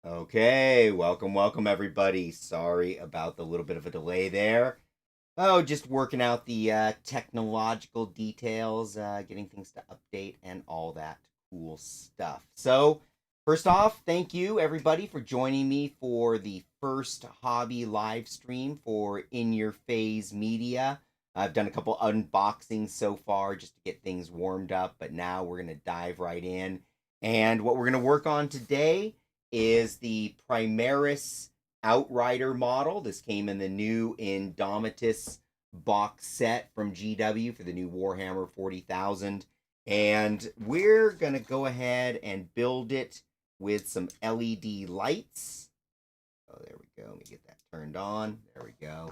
Okay, welcome everybody. Sorry about the little bit of a delay there. Oh, just working out the technological details, getting things to update and all that cool stuff. So, first off, thank you everybody for joining me for the first hobby live stream for In Your Phase Media. I've done a couple unboxings so far just to get things warmed up, but now we're going to dive right in. And what we're going to work on today is the Primaris Outrider model. This came in the new Indomitus box set from GW for the new Warhammer 40,000. And we're going to go ahead and build it with some LED lights. Oh, there we go. Let me get that turned on. There we go.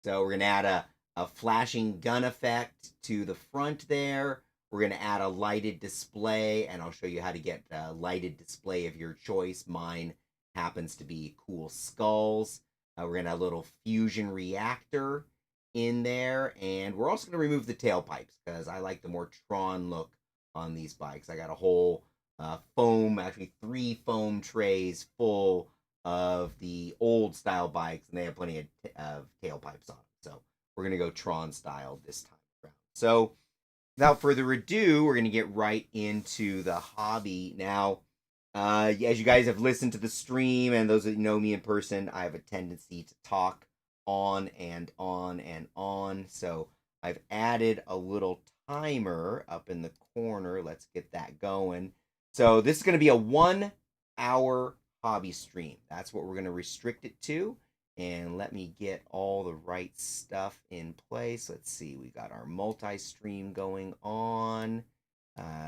So we're going to add a flashing gun effect to the front there. We're going to add a lighted display, and I'll show you how to get a lighted display of your choice. Mine happens to be cool skulls. We're going to have a little fusion reactor in there, and we're also going to remove the tailpipes because I like the more Tron look on these bikes. I got a whole foam, actually 3 foam trays full of the old style bikes, and they have plenty of tailpipes on them. So we're going to go Tron style this time around. So without further ado, we're going to get right into the hobby. Now, as you guys have listened to the stream, and those that know me in person, I have a tendency to talk on and on and on. So I've added a little timer up in the corner. Let's get that going. So this is going to be a 1 hour hobby stream. That's what we're going to restrict it to. And let me get all the right stuff in place. Let's see, we got our multi-stream going on.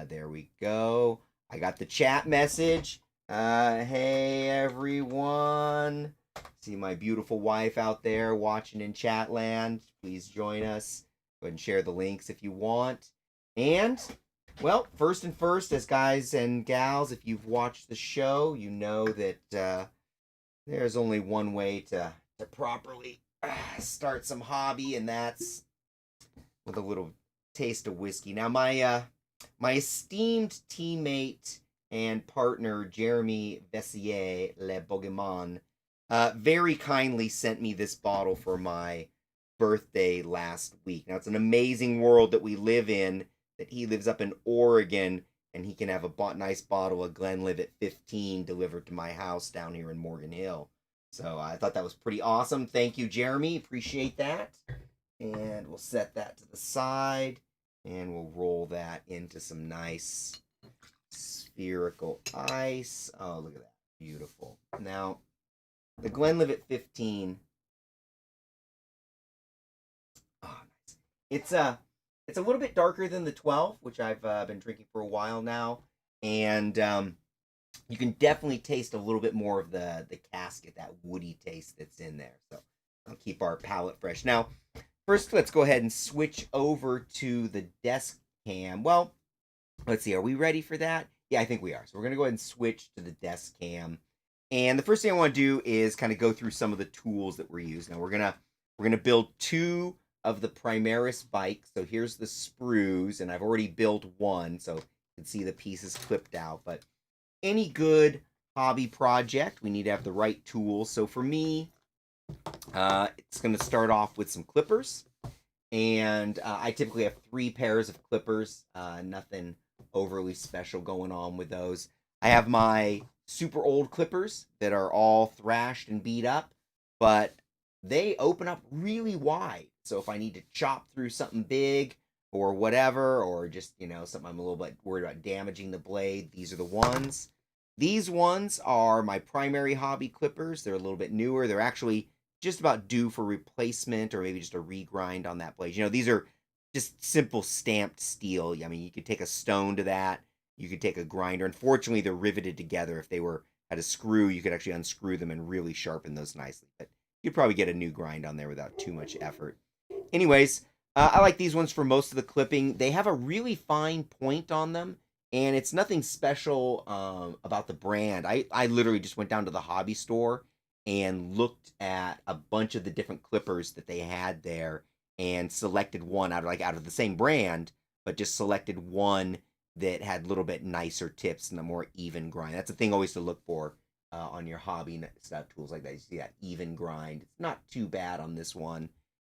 There we go. I got the chat message. Hey everyone. See my beautiful wife out there watching in chat land. Please join us. Go ahead and share the links if you want. And, well, first, as guys and gals, if you've watched the show, you know that there's only one way to properly start some hobby, and that's with a little taste of whiskey. Now, my esteemed teammate and partner Jeremy Vessier Le Bogeman very kindly sent me this bottle for my birthday last week. Now, it's an amazing world that we live in. That he lives up in Oregon, and he can have a nice bottle of Glenlivet 15 delivered to my house down here in Morgan Hill. So I thought that was pretty awesome. Thank you, Jeremy. Appreciate that. And we'll set that to the side, and we'll roll that into some nice spherical ice. Oh, look at that. Beautiful. Now, the Glenlivet 15. Oh, nice. It's a little bit darker than the 12, which I've been drinking for a while now, and you can definitely taste a little bit more of the casket, that woody taste that's in there. So I'll keep our palate fresh. Now, first, let's go ahead and switch over to the desk cam. Well, let's see. Are we ready for that? Yeah, I think we are. So we're going to go ahead and switch to the desk cam. And the first thing I want to do is kind of go through some of the tools that we're using. Now, we're gonna build 2 of the Primaris bikes. So here's the sprues, and I've already built one, so you can see the pieces clipped out. But any good hobby project, we need to have the right tools. So for me, it's going to start off with some clippers. And I typically have 3 pairs of clippers. Nothing overly special going on with those. I have my super old clippers that are all thrashed and beat up, but they open up really wide. So if I need to chop through something big or whatever, or just, something I'm a little bit worried about damaging the blade, these are the ones. These ones are my primary hobby clippers. They're a little bit newer. They're actually just about due for replacement or maybe just a regrind on that blade. These are just simple stamped steel. I mean, you could take a stone to that. You could take a grinder. Unfortunately, they're riveted together. If they were at a screw, you could actually unscrew them and really sharpen those nicely. But you'd probably get a new grind on there without too much effort. Anyways, I like these ones for most of the clipping. They have a really fine point on them, and it's nothing special about the brand. I literally just went down to the hobby store and looked at a bunch of the different clippers that they had there and selected one out of the same brand, but just selected one that had a little bit nicer tips and a more even grind. That's a thing always to look for on your hobby stuff, tools like that. You see that even grind. It's not too bad on this one.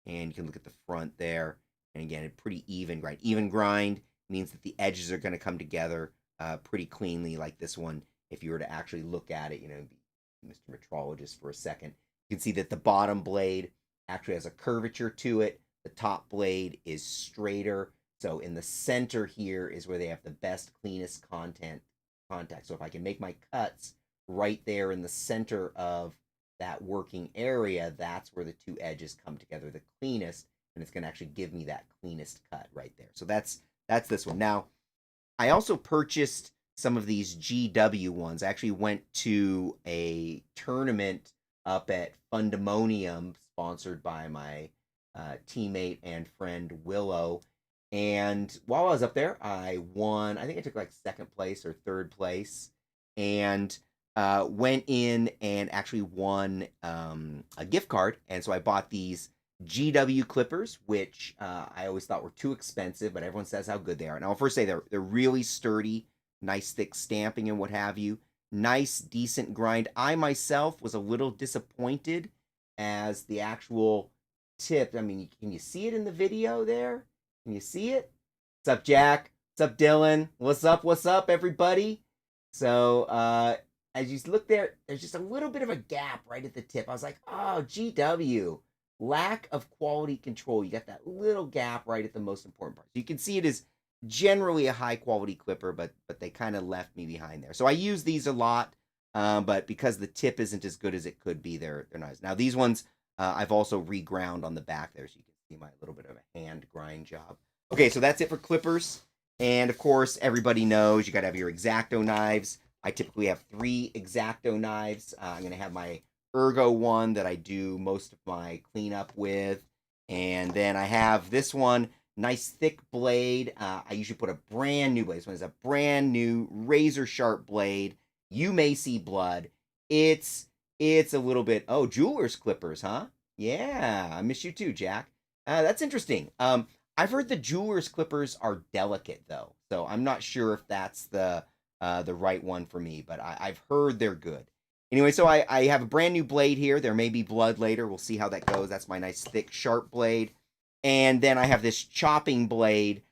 And you can look at the front there. And again, a pretty even grind. Even grind means that the edges are going to come together pretty cleanly like this one. If you were to actually look at it, be Mr. Metrologist for a second, you can see that the bottom blade actually has a curvature to it. The top blade is straighter. So in the center here is where they have the best, cleanest contact. So if I can make my cuts right there in the center of that working area, that's where the two edges come together the cleanest, and it's going to actually give me that cleanest cut right there. So that's this one. Now, I also purchased some of these GW ones. I actually went to a tournament up at Fundemonium, sponsored by my teammate and friend Willow. And while I was up there, I won. I think I took like second place or third place, and went in and actually won a gift card. And so I bought these GW clippers, which I always thought were too expensive, but everyone says how good they are. And I'll first say they're really sturdy, nice thick stamping and what have you. Nice, decent grind. I myself was a little disappointed as the actual tip. I mean, can you see it in the video there? Can you see it? What's up, Jack? What's up, Dylan? What's up, everybody? So, as you look there, there's just a little bit of a gap right at the tip. I was like, oh, GW. Lack of quality control. You got that little gap right at the most important part. So you can see it is generally a high quality clipper, but they kind of left me behind there. So I use these a lot, but because the tip isn't as good as it could be, they're nice. Now these ones, I've also reground on the back there, so you can see my little bit of a hand grind job. Okay, so that's it for clippers. And of course, everybody knows you got to have your X-Acto knives. I typically have 3 X-Acto knives. I'm going to have my Ergo one that I do most of my cleanup with. And then I have this one, nice thick blade. I usually put a brand new blade. This one is a brand new razor sharp blade. You may see blood. It's a little bit, oh, jeweler's clippers, huh? Yeah, I miss you too, Jack. That's interesting. I've heard the jeweler's clippers are delicate though, so I'm not sure if that's the right one for me, but I've heard they're good. Anyway, so I have a brand new blade here. There may be blood later. We'll see how that goes. That's my nice thick sharp blade. And then I have this chopping blade,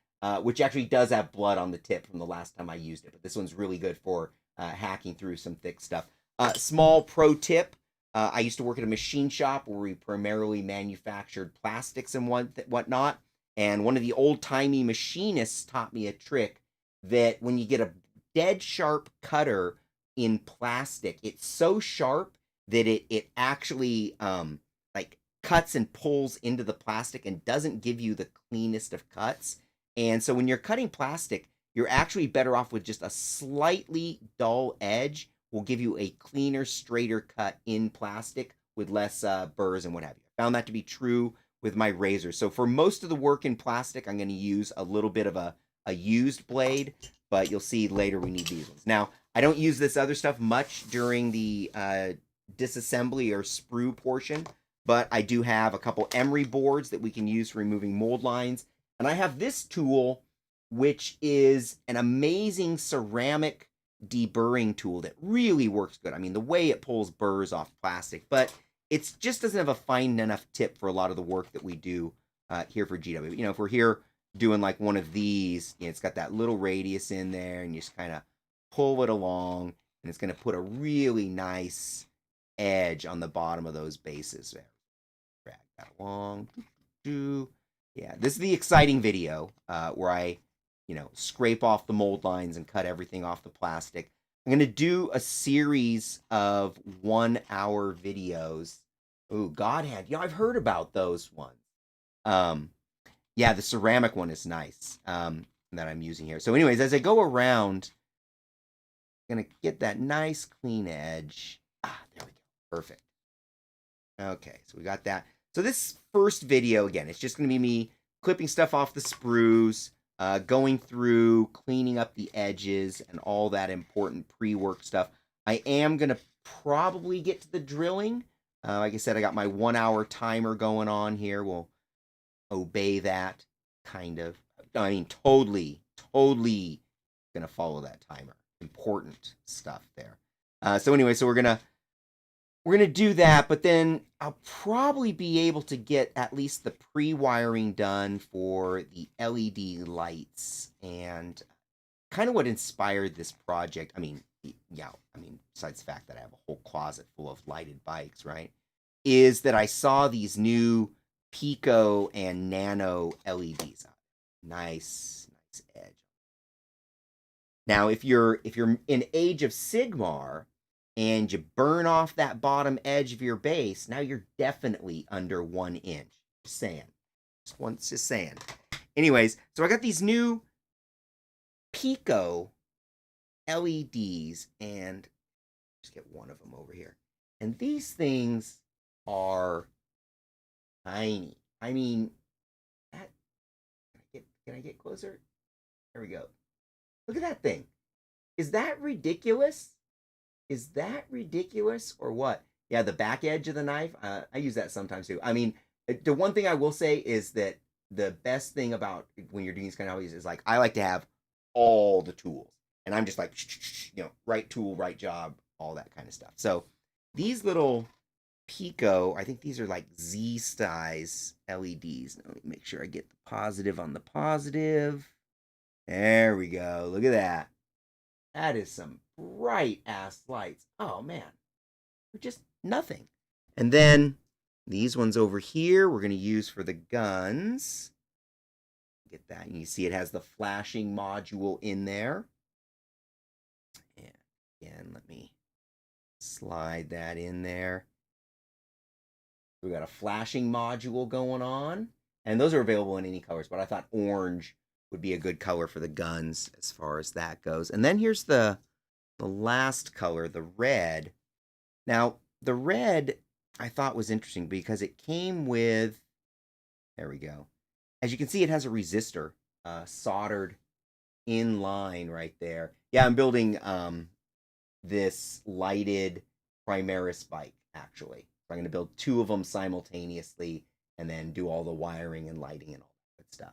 which actually does have blood on the tip from the last time I used it, but this one's really good for hacking through some thick stuff. Small pro tip. I used to work at a machine shop where we primarily manufactured plastics and whatnot. And one of the old-timey machinists taught me a trick that when you get a dead sharp cutter in plastic, it's so sharp that it actually like cuts and pulls into the plastic and doesn't give you the cleanest of cuts. And so when you're cutting plastic, you're actually better off with just a slightly dull edge. Will give you a cleaner, straighter cut in plastic with less burrs and what have you. I found that to be true with my razor. So for most of the work in plastic, I'm going to use a little bit of a used blade, but you'll see later we need these ones. Now, I don't use this other stuff much during the disassembly or sprue portion, but I do have a couple emery boards that we can use for removing mold lines. And I have this tool, which is an amazing ceramic deburring tool that really works good. I mean, the way it pulls burrs off plastic, but it just doesn't have a fine enough tip for a lot of the work that we do here for GW. You know, if we're here doing like one of these, it's got that little radius in there, and you just kind of pull it along, and it's going to put a really nice edge on the bottom of those bases there. Drag that along. Yeah, this is the exciting video where I scrape off the mold lines and cut everything off the plastic. I'm going to do a series of 1-hour videos. Oh, Godhand. I've heard about those ones. Yeah, the ceramic one is nice that I'm using here. So anyways, as I go around, I'm going to get that nice clean edge. There we go. Perfect. Okay, so we got that. So this first video, again, it's just going to be me clipping stuff off the sprues, going through, cleaning up the edges, and all that important pre-work stuff. I am going to probably get to the drilling. Like I said, I got my 1-hour timer going on here. We'll obey that, kind of. I mean, totally going to follow that timer. Important stuff there. So anyway, so we're gonna do that, but then I'll probably be able to get at least the pre-wiring done for the LED lights. And kind of what inspired this project, I mean, yeah, I mean, besides the fact that I have a whole closet full of lighted bikes, right, is that I saw these new Pico and Nano LEDs. Nice edge. Now, if you're in Age of Sigmar and you burn off that bottom edge of your base, now you're definitely under 1 inch. Just saying. Just saying. Anyways, so I got these new Pico LEDs, and just get one of them over here. And these things are tiny. I mean, can I get closer? There we go. Look at that thing. Is that ridiculous? Is that ridiculous or what? Yeah, the back edge of the knife. I use that sometimes too. I mean, the one thing I will say is that the best thing about when you're doing these kind of hobbies is, like, I like to have all the tools, and I'm just like, right tool, right job, all that kind of stuff. So these little Pico, I think these are like Z size LEDs. Now, let me make sure I get the positive on the positive. There we go. Look at that. That is some bright ass lights. Oh man, they're just nothing. And then these ones over here we're going to use for the guns. Get that. And you see it has the flashing module in there. And again, let me slide that in there. We got a flashing module going on. And those are available in any colors, but I thought orange would be a good color for the guns as far as that goes. And then here's the last color, the red. Now, the red I thought was interesting because it came with, there we go. As you can see, it has a resistor soldered in line right there. Yeah, I'm building this lighted Primaris bike, actually. So I'm going to build 2 of them simultaneously and then do all the wiring and lighting and all that good stuff.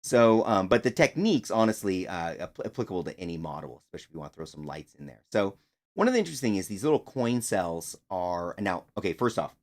So, but the technique's honestly applicable to any model, especially if you want to throw some lights in there. So one of the interesting things is these little coin cells are, now, okay, first off,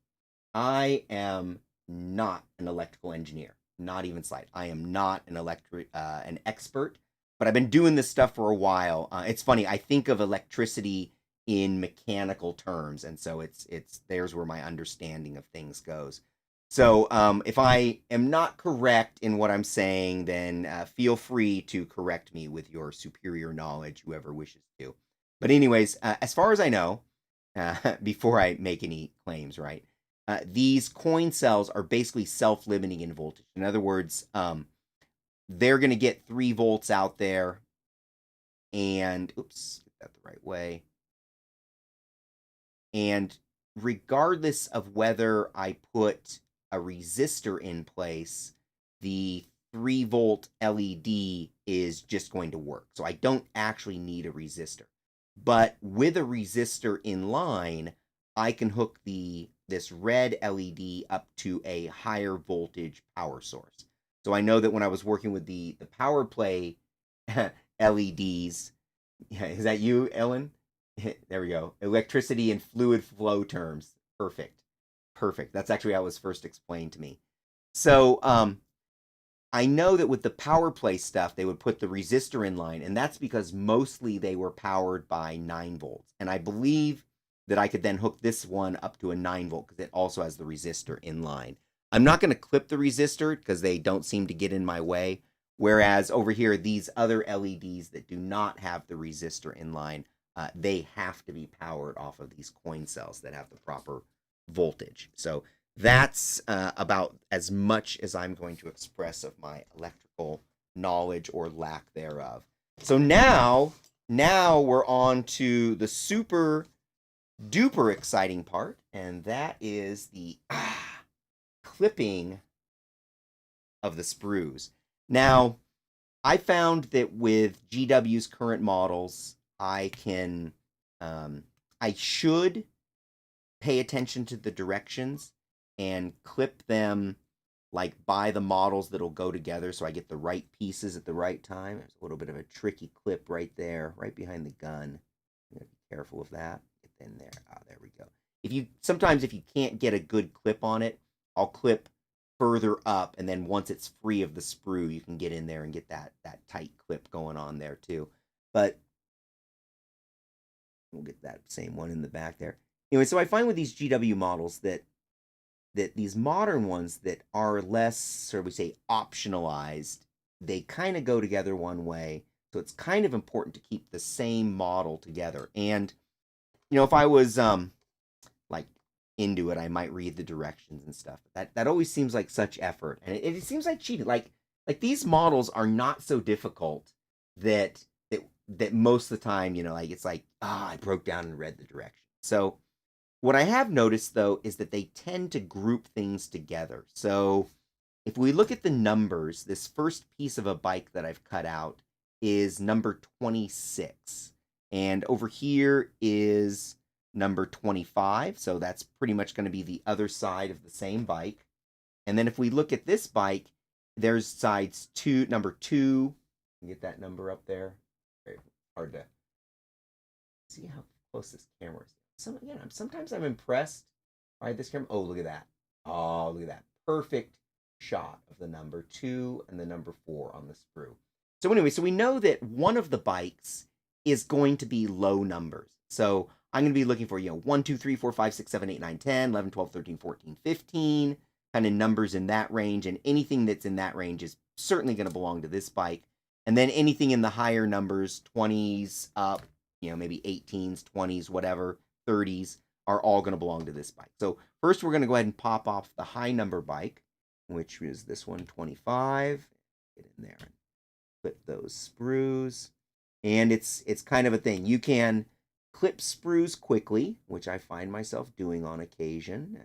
I am not an electrical engineer, not even slight. I am not an expert, but I've been doing this stuff for a while. It's funny, I think of electricity in mechanical terms, and so it's there's where my understanding of things goes. So if I am not correct in what I'm saying, then feel free to correct me with your superior knowledge, whoever wishes to. But anyways, as far as I know, before I make any claims, right, these coin cells are basically self-limiting in voltage. In other words, they're going to get 3 volts out there, and, oops, get that the right way. And regardless of whether I put a resistor in place, the 3 volt LED is just going to work. So I don't actually need a resistor. But with a resistor in line, I can hook this red LED up to a higher voltage power source. So I know that when I was working with the power play LEDs, is that you, Ellen? There we go. Electricity and fluid flow terms. Perfect. That's actually how it was first explained to me. So I know that with the power play stuff, they would put the resistor in line, and that's because mostly they were powered by 9 volts. And I believe that I could then hook this one up to a 9 volt because it also has the resistor in line. I'm not going to clip the resistor because they don't seem to get in my way. Whereas over here, these other LEDs that do not have the resistor in line, they have to be powered off of these coin cells that have the proper voltage. So that's about as much as I'm going to express of my electrical knowledge or lack thereof. So now we're on to the super duper exciting part, and that is the clipping of the sprues. Now, I found that with GW's current models, I should pay attention to the directions and clip them like by the models that'll go together so I get the right pieces at the right time. There's a little bit of a tricky clip right there, right behind the gun. I'm going to be Careful of that. Get in there. Ah, there we go. Sometimes if you can't get a good clip on it, I'll clip further up, and then once it's free of the sprue, you can get in there and get that tight clip going on there too. But we'll get that same one in the back there. Anyway, so I find with these GW models that these modern ones that are less, or we say, optionalized, they kind of go together one way. So it's kind of important to keep the same model together. And, if I was like into it, I might read the directions and stuff. That always seems like such effort. And it seems like cheating. Like these models are not so difficult that most of the time, like it's like, I broke down and read the directions. So what I have noticed, though, is that they tend to group things together. So if we look at the numbers, this first piece of a bike that I've cut out is number 26. And over here is number 25. So that's pretty much going to be the other side of the same bike. And then if we look at this bike, there's sides number 2. Get that number up there. Very hard to see how close this camera is. Sometimes I'm impressed by this camera. Oh, look at that. Oh, look at that. Perfect shot of the number 2 and the number 4 on the sprue. So anyway, so we know that one of the bikes is going to be low numbers. So I'm going to be looking for, 1, 2, 3, 4, 5, 6, 7, 8, 9, 10, 11, 12, 13, 14, 15, kind of numbers in that range. And anything that's in that range is certainly going to belong to this bike. And then anything in the higher numbers, 20s up, maybe 18s, 20s, whatever, 30s, are all going to belong to this bike. So first we're going to go ahead and pop off the high number bike, which is this one, 25. Get in there and clip those sprues. And it's kind of a thing. You can clip sprues quickly, which I find myself doing on occasion all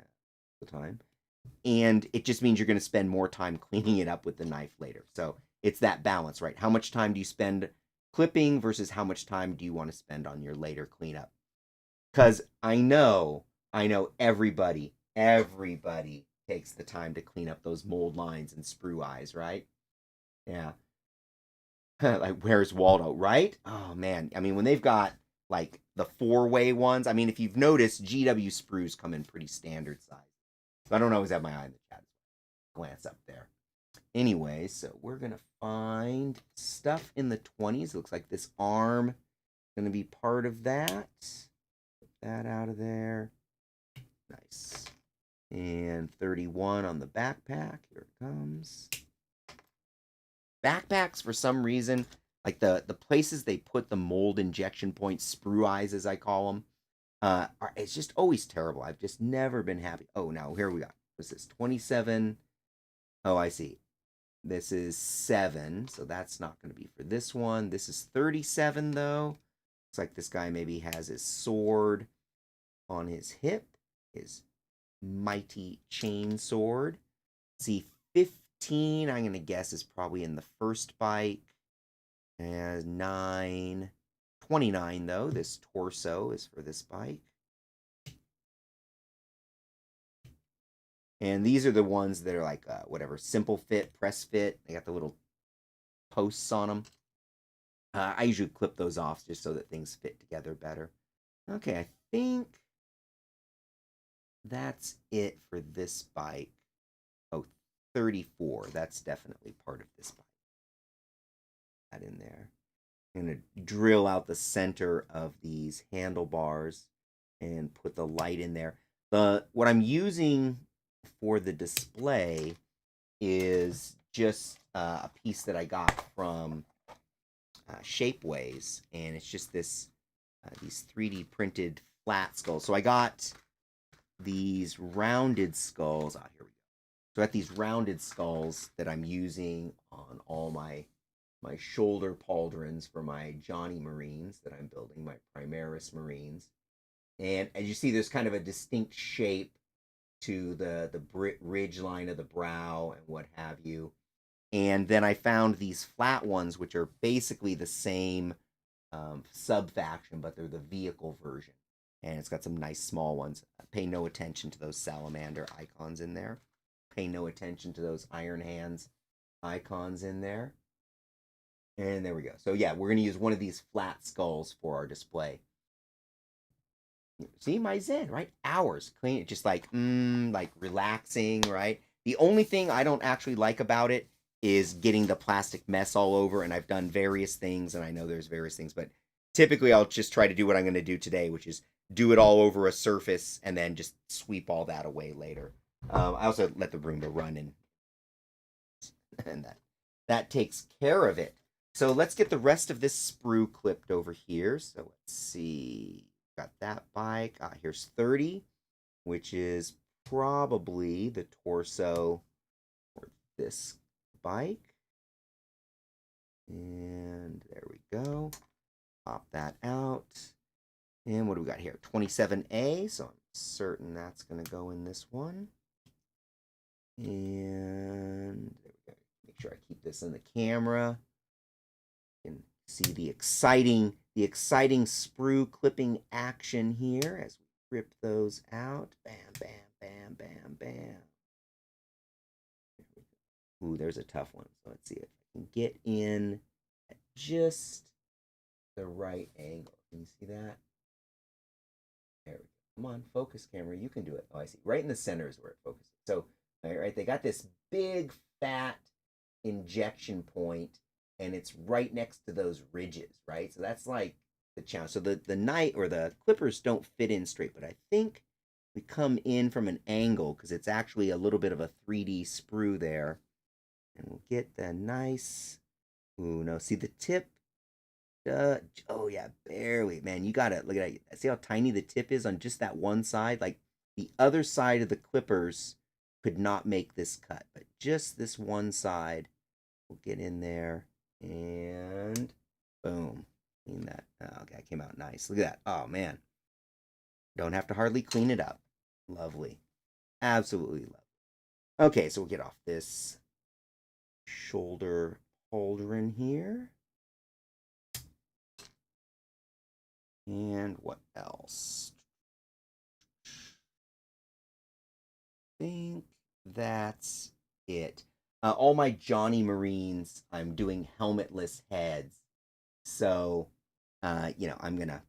the time. And it just means you're going to spend more time cleaning it up with the knife later. So it's that balance, right? How much time do you spend clipping versus how much time do you want to spend on your later cleanup? Because I know everybody takes the time to clean up those mold lines and sprue eyes, right? Yeah. Like, where's Waldo, right? Oh, man. I mean, when they've got, like, the 4-way ones, I mean, if you've noticed, GW sprues come in pretty standard size. So I don't always have my eye in the chat. Glance up there. Anyway, so we're going to find stuff in the 20s. Looks like this arm is going to be part of that. Put that out of there. Nice. And 31 on the backpack. Here it comes. Backpacks, for some reason, like the places they put the mold injection points, sprue eyes as I call them, it's just always terrible. I've just never been happy. Oh, now here we go. What's this? 27. Oh, I see. This is 7, so that's not going to be for this one. This is 37, though. Looks like this guy maybe has his sword on his hip, his mighty chain sword. See, 15, I'm going to guess, is probably in the first bike. And 9. 29, though. This torso is for this bike. And these are the ones that are like, whatever, simple fit, press fit. They got the little posts on them. I usually clip those off just so that things fit together better. Okay, I think that's it for this bike. Oh, 34. That's definitely part of this bike. That in there. I'm going to drill out the center of these handlebars and put the light in there. What I'm using for the display is just a piece that I got from Shapeways, and it's just these 3D printed flat skulls. So I got these rounded skulls. Here we go. So I got these rounded skulls that I'm using on all my shoulder pauldrons for my Johnny Marines that I'm building, my Primaris Marines. And as you see, there's kind of a distinct shape to the ridge line of the brow and what have you. And then I found these flat ones, which are basically the same sub-faction, but they're the vehicle version. And it's got some nice small ones. Pay no attention to those salamander icons in there. Pay no attention to those Iron Hands icons in there. And there we go. So yeah, we're going to use one of these flat skulls for our display. See, my zen, right? Hours clean it, just like relaxing, right? The only thing I don't actually like about it is getting the plastic mess all over. And I've done various things, and I know there's various things, but typically I'll just try to do what I'm going to do today, which is do it all over a surface and then just sweep all that away later. I also let the Roomba run, and that takes care of it. So let's get the rest of this sprue clipped over here. So let's see. Got that bike. Here's 30, which is probably the torso for this bike. And there we go. Pop that out. And what do we got here? 27A. So I'm certain that's going to go in this one. And there we go. Make sure I keep this in the camera. You can see the exciting sprue clipping action here as we rip those out. Bam, bam, bam, bam, bam. Ooh, there's a tough one. So let's see if I can get in at just the right angle. Can you see that? There we go. Come on, focus camera. You can do it. Oh, I see. Right in the center is where it focuses. So, all right, they got this big fat injection point, and it's right next to those ridges, right? So that's like the challenge. So the knife or the clippers don't fit in straight, but I think we come in from an angle because it's actually a little bit of a 3D sprue there. And we'll get the nice, ooh, no, see the tip? Oh yeah, barely, man. You gotta look at that. See how tiny the tip is on just that one side? Like the other side of the clippers could not make this cut, but just this one side will get in there and boom. Clean that. Oh, okay, it came out nice. Look at that. Oh man. Don't have to hardly clean it up. Lovely. Absolutely lovely. Okay, so we'll get off this shoulder pauldron here. And what else? I think that's it. All my Johnny Marines, I'm doing helmetless heads. So, I'm going to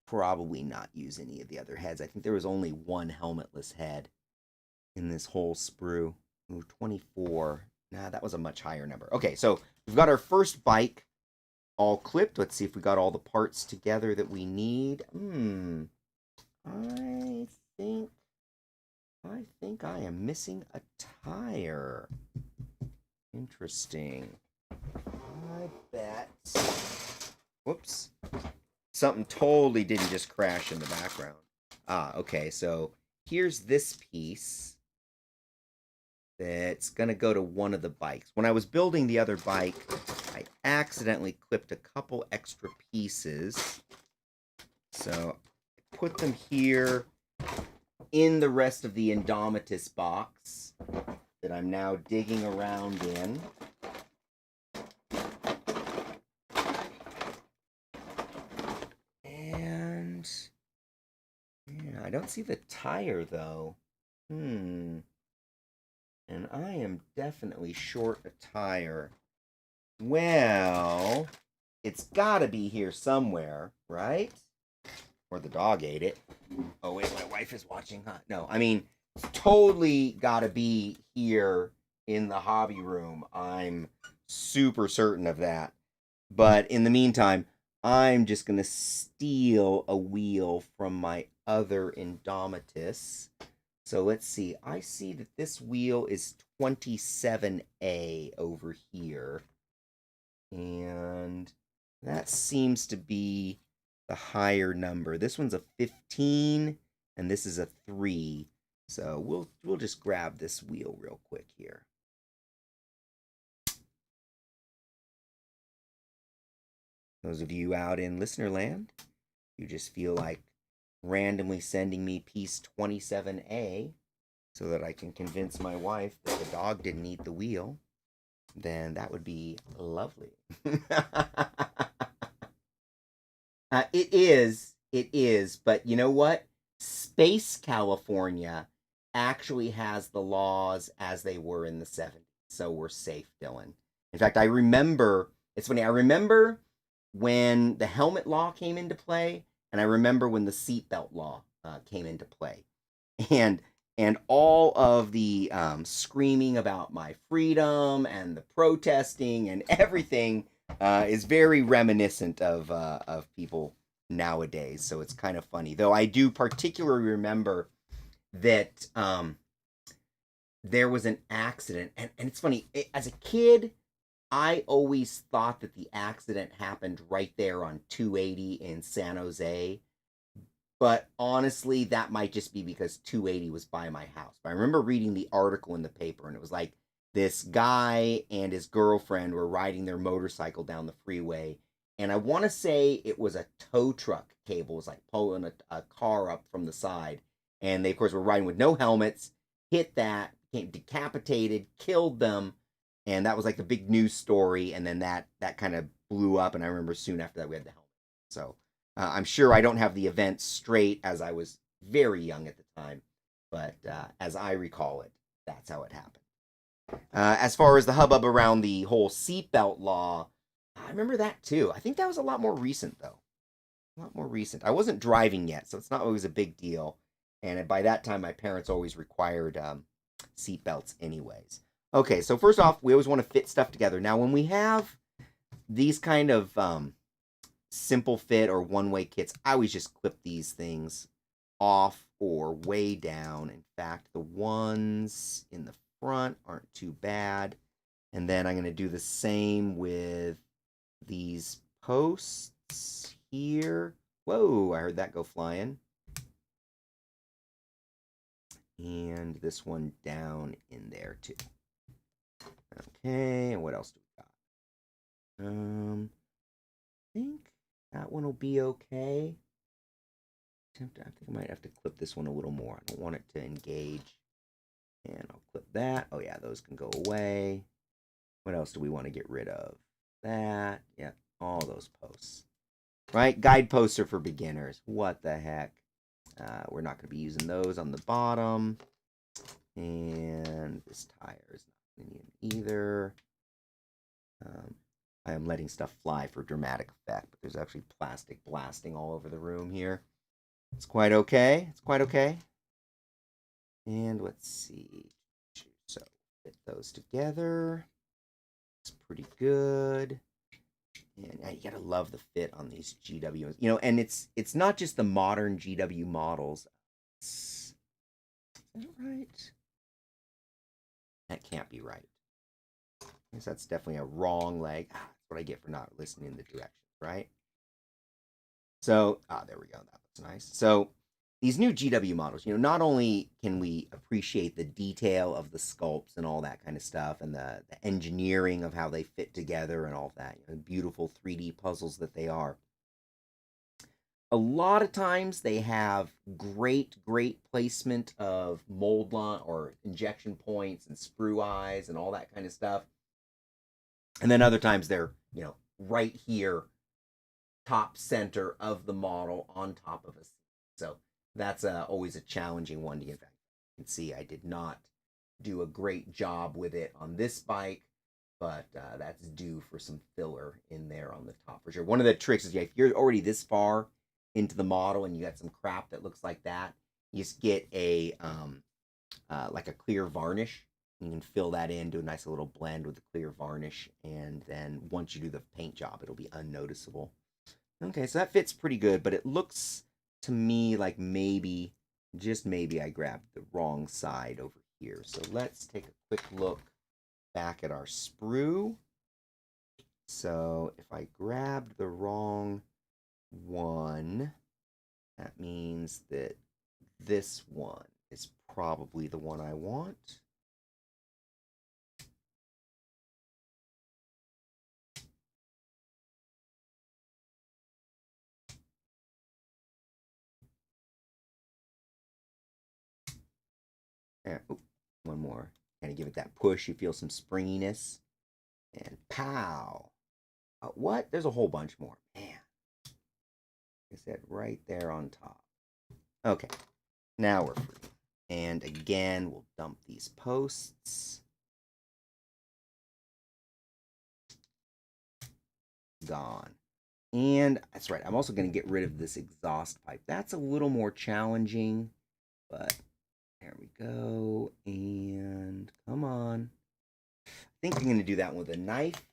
probably not use any of the other heads. I think there was only one helmetless head in this whole sprue. Ooh, 24. Nah, that was a much higher number. Okay, so we've got our first bike all clipped. Let's see if we got all the parts together that we need. I think I am missing a tire. Interesting. I bet. Whoops. Something totally didn't just crash in the background. Okay, so here's this piece that's going to go to one of the bikes. When I was building the other bike, I accidentally clipped a couple extra pieces. So I put them here in the rest of the Indomitus box that I'm now digging around in. And yeah, I don't see the tire though. And I am definitely short a tire. Well, it's gotta be here somewhere, right? Or the dog ate it. Oh wait, my wife is watching. Huh? No, I mean, it's totally gotta be here in the hobby room. I'm super certain of that. But in the meantime, I'm just gonna steal a wheel from my other Indomitus. So let's see. I see that this wheel is 27A over here. And that seems to be the higher number. This one's a 15 and this is a 3. So we'll just grab this wheel real quick here. Those of you out in listener land, you just feel like randomly sending me piece 27A so that I can convince my wife that the dog didn't eat the wheel, then that would be lovely. It is, but you know what? Space California actually has the laws as they were in the 70s, so we're safe, Dylan. In fact, it's funny, I remember when the helmet law came into play, and I remember when the seatbelt law came into play, and all of the screaming about my freedom and the protesting and everything is very reminiscent of people nowadays. So it's kind of funny, though. I do particularly remember that there was an accident, and it's funny. As a kid, I always thought that the accident happened right there on 280 in San Jose. But honestly, that might just be because 280 was by my house. But I remember reading the article in the paper, and it was like this guy and his girlfriend were riding their motorcycle down the freeway. And I want to say it was a tow truck cable, it was like pulling a car up from the side. And they, of course, were riding with no helmets, hit that, became decapitated, killed them. And that was like the big news story. And then that kind of blew up. And I remember soon after that, we had the helmet. So I'm sure I don't have the event straight, as I was very young at the time, but as I recall it, that's how it happened. As far as the hubbub around the whole seatbelt law, I remember that too. I think that was a lot more recent, though. A lot more recent. I wasn't driving yet, so it's not always a big deal. And by that time, my parents always required seatbelts anyways. Okay, so first off, we always want to fit stuff together. Now, when we have these kind of simple fit or one-way kits, I always just clip these things off or way down. In fact, the ones in the front aren't too bad. And then I'm going to do the same with these posts here. Whoa, I heard that go flying. And this one down in there too. Okay, and what else do we got? I think that one will be okay. I think I might have to clip this one a little more. I don't want it to engage. And I'll clip that. Oh yeah, those can go away. What else do we want to get rid of? That. Yep, all those posts. Right? Guideposts are for beginners. What the heck? We're not going to be using those on the bottom. And this tire is not going to need either. I am letting stuff fly for dramatic effect, but there's actually plastic blasting all over the room here. It's quite okay. It's quite okay. And let's see. So, fit those together. It's pretty good. And you gotta love the fit on these GW. You know, and it's not just the modern GW models. Is that right? That can't be right. I guess that's definitely a wrong leg. That's what I get for not listening in the directions, right? So, there we go. That looks nice. So, these new GW models, you know, not only can we appreciate the detail of the sculpts and all that kind of stuff, and the engineering of how they fit together and all that, you know, beautiful 3D puzzles that they are. A lot of times they have great placement of mold line or injection points and sprue eyes and all that kind of stuff. And then other times they're, you know, right here, top center of the model on top of a seat. So that's always a challenging one to get back. You can see I did not do a great job with it on this bike, but that's due for some filler in there on the top for sure. One of the tricks is, yeah, if you're already this far into the model and you got some crap that looks like that, you just get a like a clear varnish. You can fill that in, do a nice little blend with the clear varnish, and then once you do the paint job, it'll be unnoticeable. Okay, so that fits pretty good, but it looks to me like maybe, just maybe, I grabbed the wrong side over here. So let's take a quick look back at our sprue. So if I grabbed the wrong one, that means that this one is probably the one I want. Ooh, one more. Kind of give it that push. You feel some springiness. And pow. What? There's a whole bunch more. Man. I said right there on top. Okay. Now we're free. And again, we'll dump these posts. Gone. And that's right, I'm also going to get rid of this exhaust pipe. That's a little more challenging, but there we go. And come on. I think I'm going to do that with a knife.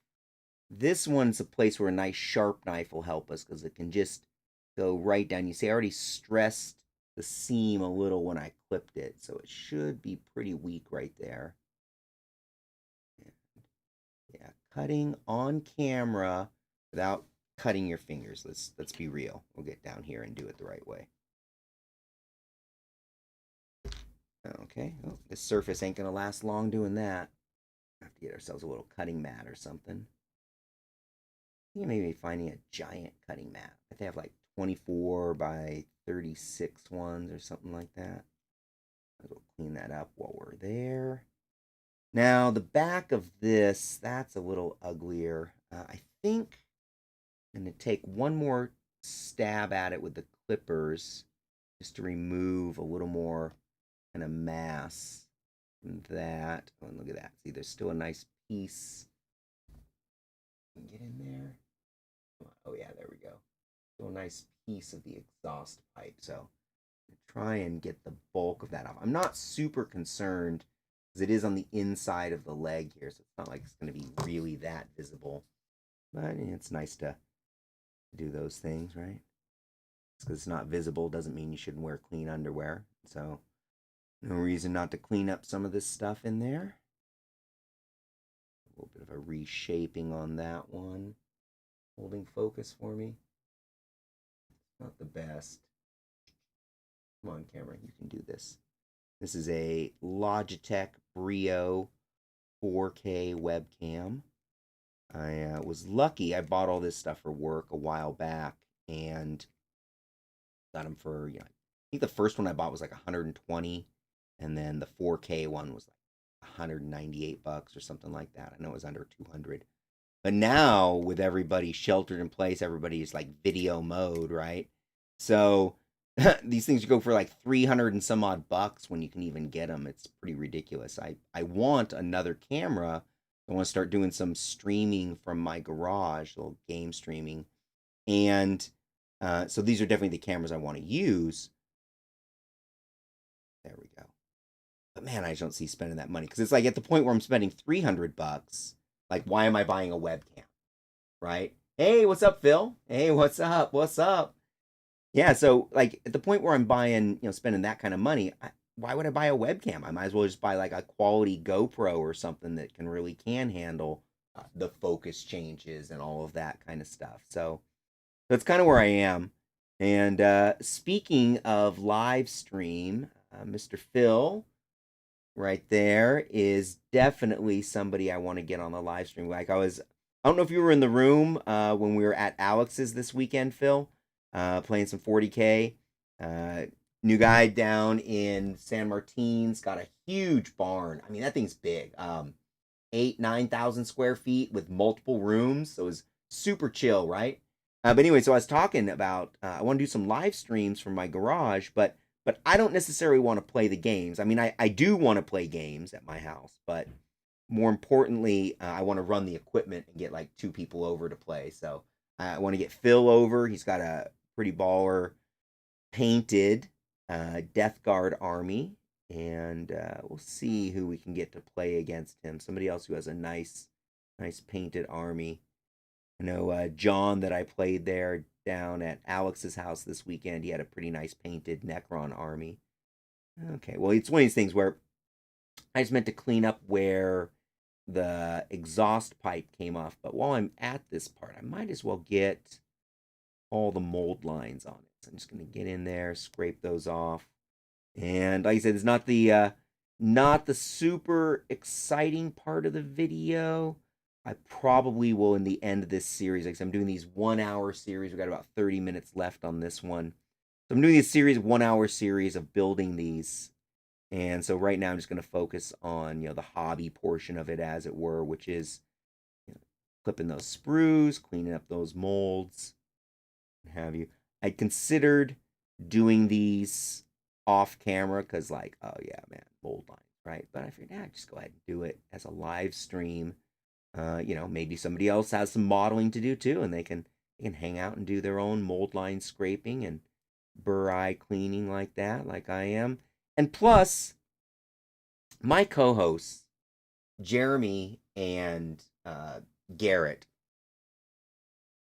This one's a place where a nice sharp knife will help us because it can just go right down. You see, I already stressed the seam a little when I clipped it, so it should be pretty weak right there. Yeah, cutting on camera without cutting your fingers. Let's be real. We'll get down here and do it the right way. Okay, oh, this surface ain't gonna last long doing that. Have to get ourselves a little cutting mat or something. I think maybe finding a giant cutting mat. They have like 24 by 36 ones or something like that. We'll clean that up while we're there. Now, the back of this, that's a little uglier. I think I'm going to take one more stab at it with the clippers just to remove a little more kind of mass from that. Oh, and look at that. See, there's still a nice piece. Get in there. Oh, yeah, there we go. Still a nice piece of the exhaust pipe. So try and get the bulk of that off. I'm not super concerned because it is on the inside of the leg here, so it's not like it's going to be really that visible. But it's nice to do those things, right? Because it's not visible doesn't mean you shouldn't wear clean underwear. So no reason not to clean up some of this stuff in there. A little bit of a reshaping on that one. Holding focus for me. Not the best. Come on, camera, you can do this. This is a Logitech Brio 4K webcam. I was lucky. I bought all this stuff for work a while back and got them for, I think the first one I bought was like 120, and then the 4K one was like 198 bucks or something like that. I know it was under 200. But now with everybody sheltered in place, everybody's like video mode, right? So these things go for like 300 and some odd bucks when you can even get them. It's pretty ridiculous. I want another camera. I want to start doing some streaming from my garage, little game streaming. And so these are definitely the cameras I want to use. There we go. But man, I just don't see spending that money because it's like at the point where I'm spending 300 bucks. Like, why am I buying a webcam? Right? Hey, what's up, Phil? Hey, what's up? What's up? Yeah, so like at the point where I'm buying, spending that kind of money, why would I buy a webcam? I might as well just buy like a quality GoPro or something that can handle the focus changes and all of that kind of stuff. So that's kind of where I am. And speaking of live stream, Mr. Phil right there is definitely somebody I want to get on the live stream. I don't know if you were in the room when we were at Alex's this weekend, Phil, playing some 40K. New guy down in San Martin's got a huge barn. I mean, that thing's big. 9,000 square feet with multiple rooms. So it was super chill, right? But anyway, so I was talking about I want to do some live streams from my garage, but I don't necessarily want to play the games. I mean, I do want to play games at my house, but more importantly, I want to run the equipment and get like 2 people over to play. So I want to get Phil over. He's got a pretty baller painted Death Guard army, and we'll see who we can get to play against him. Somebody else who has a nice painted army. I know John that I played there down at Alex's house this weekend. He had a pretty nice painted Necron army. Okay, well, it's one of these things where I just meant to clean up where the exhaust pipe came off. But while I'm at this part, I might as well get all the mold lines on it. So I'm just going to get in there, scrape those off. And like I said, it's not the super exciting part of the video. I probably will in the end of this series. Like I said, I'm doing these 1-hour series. We've got about 30 minutes left on this one. So I'm doing this series, 1-hour series of building these. And so right now I'm just going to focus on, the hobby portion of it, as it were, which is clipping those sprues, cleaning up those molds, what have you. I considered doing these off camera because like, oh yeah, man, mold lines, right? But I figured, just go ahead and do it as a live stream. Maybe somebody else has some modeling to do too, and they can They can hang out and do their own mold line scraping and burr eye cleaning like that, like I am. And plus, my co-hosts, Jeremy and Garrett,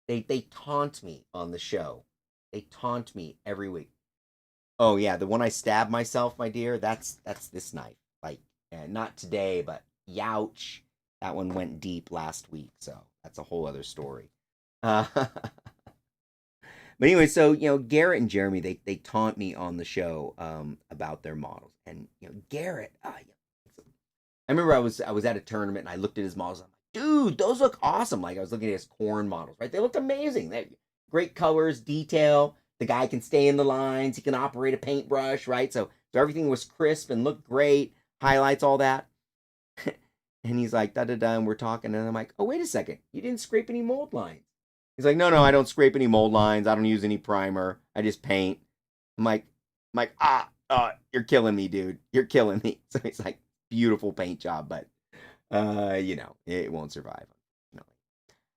they taunt me on the show. They taunt me every week. Oh yeah, the one I stabbed myself, my dear. That's this knife. Like, not today, but youch. That one went deep last week, so that's a whole other story. But anyway, so Garrett and Jeremy, they taunt me on the show about their models, and Garrett. I remember I was at a tournament and I looked at his models. I'm like, dude, those look awesome. Like I was looking at his corn models, right? They looked amazing. They great colors, detail. The guy can stay in the lines. He can operate a paintbrush, right? So everything was crisp and looked great. Highlights, all that. And he's like, da da da, and we're talking, and I'm like, oh, wait a second, you didn't scrape any mold lines. He's like, no, I don't scrape any mold lines. I don't use any primer. I just paint. I'm like, you're killing me, dude. You're killing me. So he's like, beautiful paint job, but it won't survive.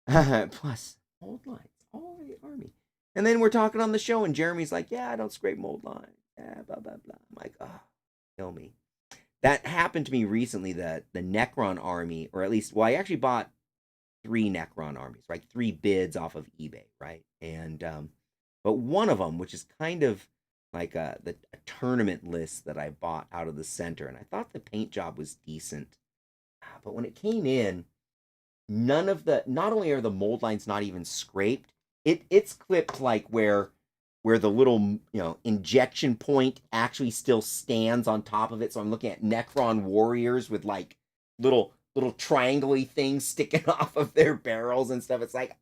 Plus, mold lines all over the army. And then we're talking on the show, and Jeremy's like, yeah, I don't scrape mold lines. Yeah, blah blah blah. I'm like, kill me. That happened to me recently. The Necron army, or at least, well, I actually bought 3 Necron armies, right? 3 bids off of eBay, right? And but one of them, which is kind of like a tournament list that I bought out of the center, and I thought the paint job was decent, but when it came in, not only are the mold lines not even scraped, it's clipped like where the little injection point actually still stands on top of it. So I'm looking at Necron warriors with like little triangle-y things sticking off of their barrels and stuff. It's like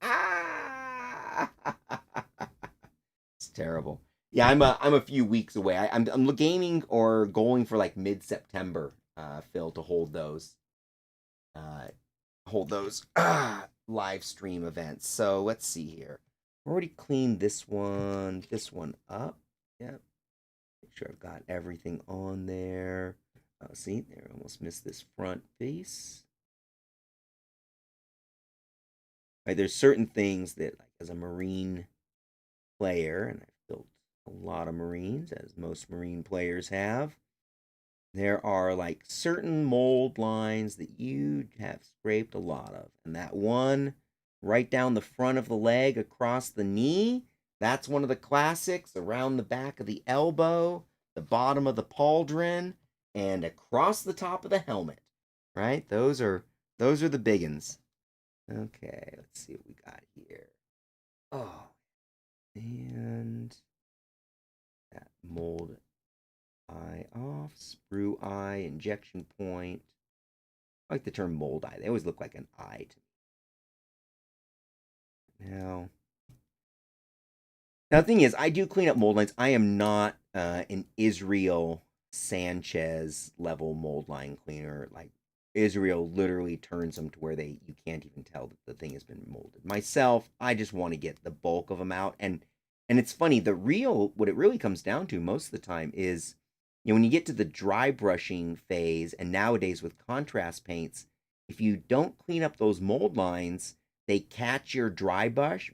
it's terrible. Yeah, I'm a few weeks away. I'm gaming or going for like mid-September, Phil, to hold those live stream events. So let's see here. I've already cleaned this one up. Yep. Make sure I've got everything on there. See, there, almost missed this front piece. Right, there's certain things that, like, as a Marine player, and I've built a lot of Marines, as most Marine players have, there are like certain mold lines that you have scraped a lot of. And that one right down the front of the leg across the knee, that's one of the classics. Around the back of the elbow, the bottom of the pauldron, and across the top of the helmet. Right? Those are the big ones. Okay, let's see what we got here. Oh, and that mold eye off, sprue eye, injection point. I like the term mold eye. They always look like an eye to me. Now the thing is, I do clean up mold lines. I am not an Israel Sanchez level mold line cleaner. Like, Israel literally turns them to where you can't even tell that the thing has been molded. Myself, I just want to get the bulk of them out. And it's funny, what it really comes down to most of the time is, when you get to the dry brushing phase, and nowadays with contrast paints, if you don't clean up those mold lines, they catch your dry brush,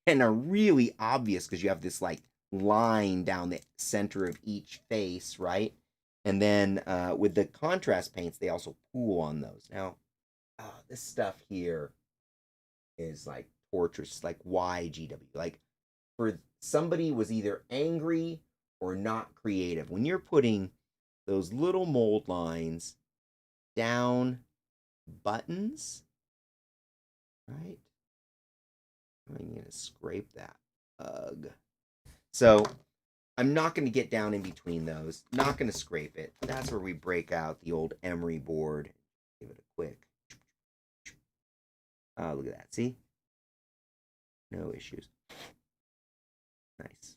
and are really obvious because you have this like line down the center of each face, right? And then with the contrast paints, they also pool on those. Now, this stuff here is like torturous, like YGW. Like, for somebody was either angry or not creative. When you're putting those little mold lines down buttons, right? I'm going to scrape that. Ugh. So I'm not going to get down in between those. Not going to scrape it. That's where we break out the old emery board. Give it a quick. Oh, look at that. See? No issues. Nice.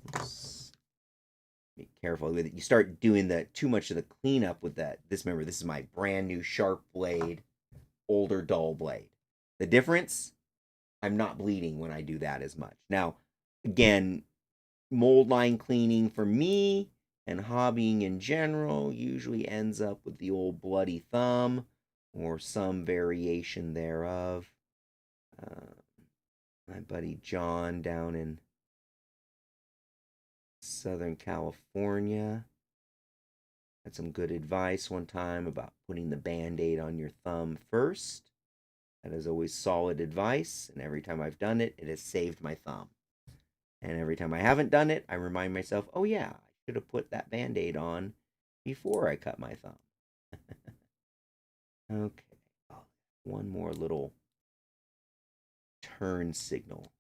Oops. Be careful with it. You start doing too much of the cleanup with that. Remember, this is my brand new sharp blade, older dull blade. The difference, I'm not bleeding when I do that as much. Now, again, mold line cleaning for me and hobbying in general usually ends up with the old bloody thumb or some variation thereof. My buddy John down in Southern California had some good advice one time about putting the Band-Aid on your thumb first. That is always solid advice, and every time I've done it, it has saved my thumb. And every time I haven't done it, I remind myself, oh yeah, I should have put that Band-Aid on before I cut my thumb. Okay. Oh, one more little turn signal.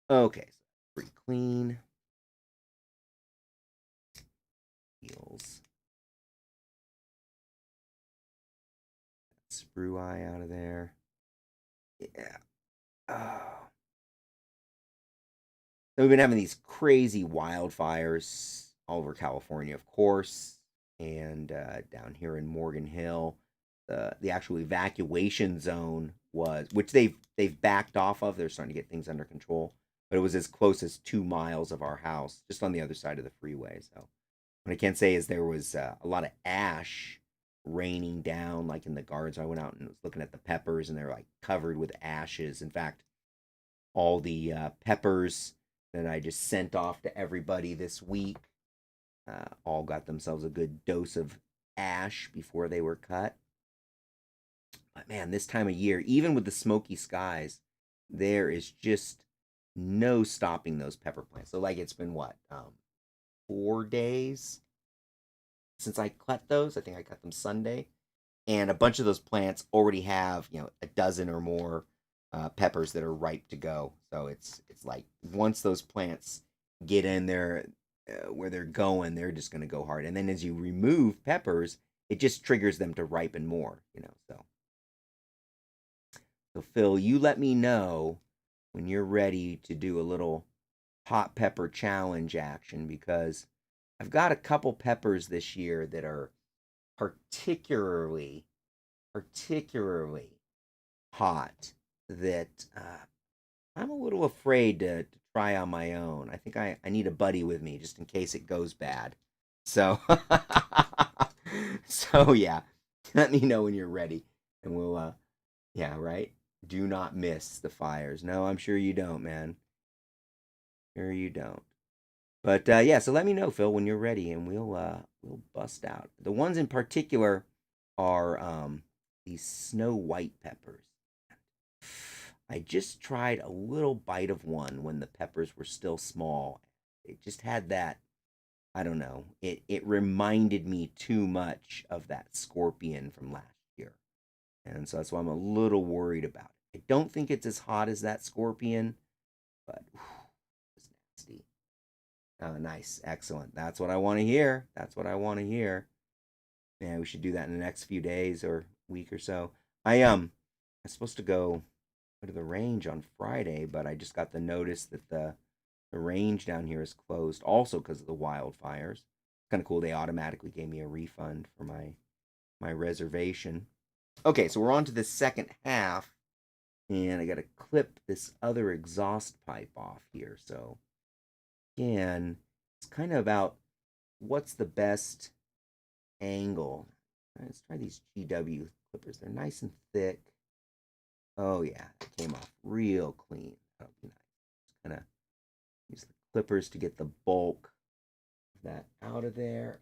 Okay, so pretty clean. Heels. Sprue eye out of there. Yeah. Oh. So we've been having these crazy wildfires all over California, of course, and down here in Morgan Hill. The actual evacuation zone was, which they've backed off of. They're starting to get things under control, but it was as close as 2 miles of our house, just on the other side of the freeway. So what I can say is there was a lot of ash raining down, like in the gardens. I went out and was looking at the peppers, and they're like covered with ashes. In fact, all the peppers that I just sent off to everybody this week all got themselves a good dose of ash before they were cut. But man, this time of year, even with the smoky skies, there is just no stopping those pepper plants. So like it's been what, 4 days since I cut those. I think I cut them Sunday, and a bunch of those plants already have a dozen or more peppers that are ripe to go. So it's like once those plants get in there where they're going, they're just going to go hard. And then as you remove peppers, it just triggers them to ripen more. So Phil, you let me know when you're ready to do a little hot pepper challenge action, because I've got a couple peppers this year that are particularly hot that I'm a little afraid to try on my own. I think I need a buddy with me just in case it goes bad. So, so yeah, let me know when you're ready, and we'll, yeah, right. Do not miss the fires. No, I'm sure you don't, man. Sure you don't. But yeah, so let me know, Phil, when you're ready, and we'll bust out. The ones in particular are these snow white peppers. I just tried a little bite of one when the peppers were still small. It just had that, I don't know. It reminded me too much of that scorpion from last year. And so that's why I'm a little worried about it. I don't think it's as hot as that scorpion, but it's nasty. Oh, nice. Excellent. That's what I want to hear. That's what I want to hear. Yeah, we should do that in the next few days or week or so. I'm supposed to go to the range on Friday, but I just got the notice that the range down here is closed also because of the wildfires. It's kind of cool. They automatically gave me a refund for my reservation. Okay, so we're on to the second half, and I got to clip this other exhaust pipe off here. So again, it's kind of about what's the best angle. Let's try these GW clippers. They're nice and thick. Oh yeah, it came off real clean. That'll be nice. Just kind of use the clippers to get the bulk of that out of there.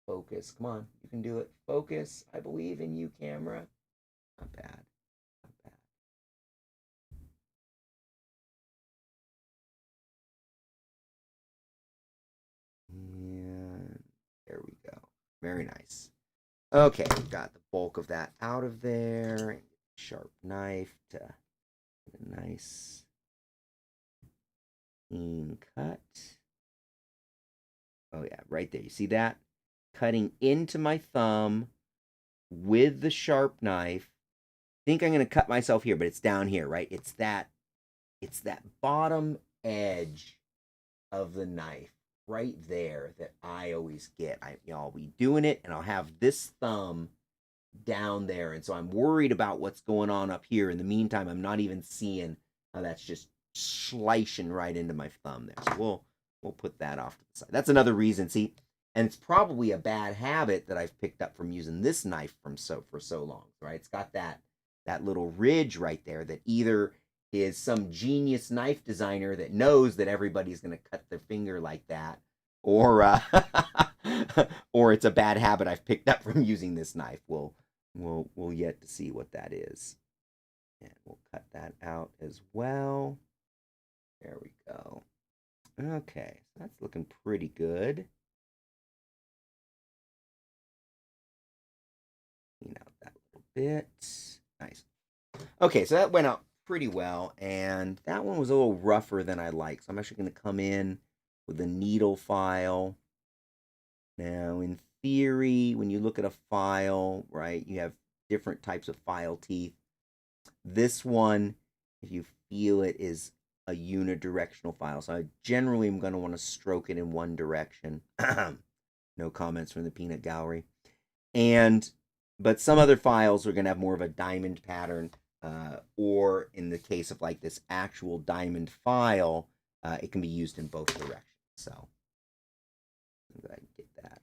Focus. Come on, you can do it. Focus. I believe in you, camera. Not bad. Not bad. And there we go. Very nice. Okay, we've got the bulk of that out of there. Sharp knife to get a nice clean cut. Oh yeah, right there. You see that? Cutting into my thumb with the sharp knife. I think I'm going to cut myself here, but it's down here, right? It's that bottom edge of the knife right there that I always get. I'll be doing it, and I'll have this thumb down there, and so I'm worried about what's going on up here. In the meantime, I'm not even seeing how that's just slicing right into my thumb there. So we'll put that off to the side. That's another reason. See, and it's probably a bad habit that I've picked up from using this knife for so long, right? It's got that that little ridge right there that either is some genius knife designer that knows that everybody's going to cut their finger like that, or or it's a bad habit I've picked up from using this knife. We'll yet to see what that is. And we'll cut that out as well. There we go. Okay, so that's looking pretty good. Clean out that little bit. Nice. Okay, so that went out pretty well, and that one was a little rougher than I like. So I'm actually going to come in with a needle file. Now, in theory, when you look at a file, right, you have different types of file teeth. This one, if you feel it, is a unidirectional file. So I generally am going to want to stroke it in one direction. No comments from the peanut gallery. But some other files are going to have more of a diamond pattern, or in the case of like this actual diamond file, it can be used in both directions. So I'm going to get that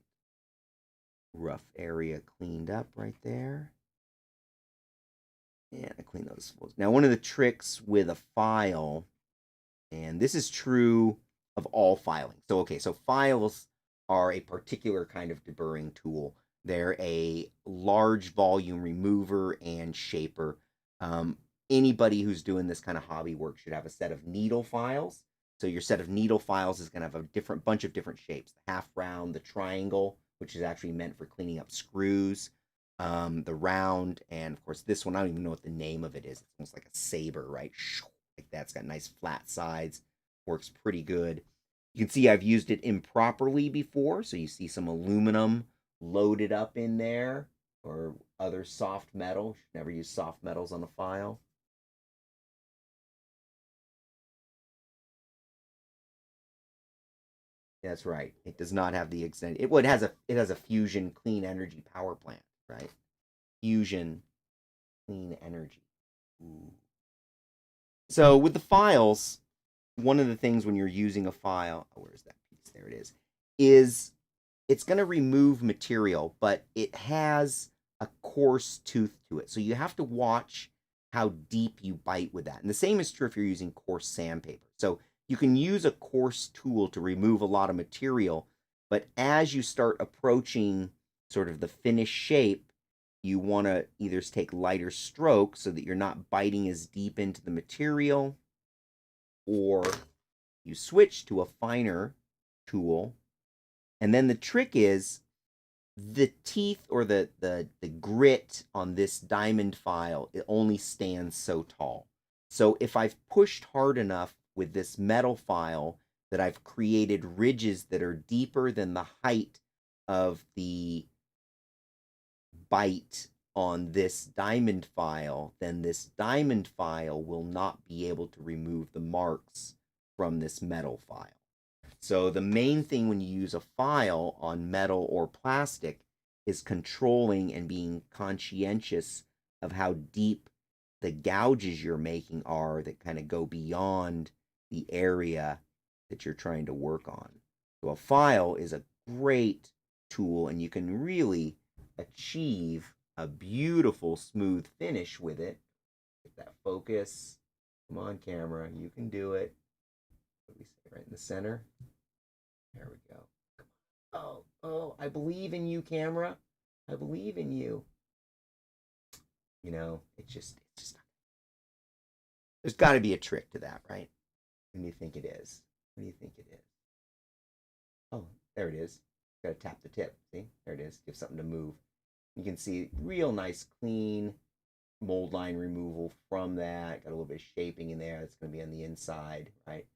rough area cleaned up right there. And I clean those. Now, one of the tricks with a file, and this is true of all filing. So, okay, so files are a particular kind of deburring tool. They're a large volume remover and shaper. Anybody who's doing this kind of hobby work should have a set of needle files. So your set of needle files is going to have a bunch of different shapes. The half round, the triangle, which is actually meant for cleaning up screws, the round, and of course this one, I don't even know what the name of it is. It's almost like a saber, right? Like that. It's got nice flat sides. Works pretty good. You can see I've used it improperly before. So you see some aluminum loaded up in there, or other soft metal. You should never use soft metals on a file. That's right. It does not have the extended. It has a fusion clean energy power plant, right? Fusion clean energy. Ooh. So with the files, one of the things when you're using a file, where's that piece? There it is it's going to remove material, but it has a coarse tooth to it. So you have to watch how deep you bite with that. And the same is true if you're using coarse sandpaper. So you can use a coarse tool to remove a lot of material, but as you start approaching sort of the finished shape, you want to either take lighter strokes so that you're not biting as deep into the material, or you switch to a finer tool. And then the trick is the teeth, or the grit on this diamond file, it only stands so tall. So if I've pushed hard enough with this metal file that I've created ridges that are deeper than the height of the bite on this diamond file, then this diamond file will not be able to remove the marks from this metal file. So the main thing when you use a file on metal or plastic is controlling and being conscientious of how deep the gouges you're making are that kind of go beyond the area that you're trying to work on. So a file is a great tool, and you can really achieve a beautiful smooth finish with it. Get that focus. Come on, camera, you can do it. What do we say, right in the center? There we go. Oh, I believe in you, camera. I believe in you. You know, it's just there's got to be a trick to that, right? What do you think it is? What do you think it is? Oh, there it is. Got to tap the tip. See? There it is. Give something to move. You can see real nice, clean mold line removal from that. Got a little bit of shaping in there. That's going to be on the inside, right?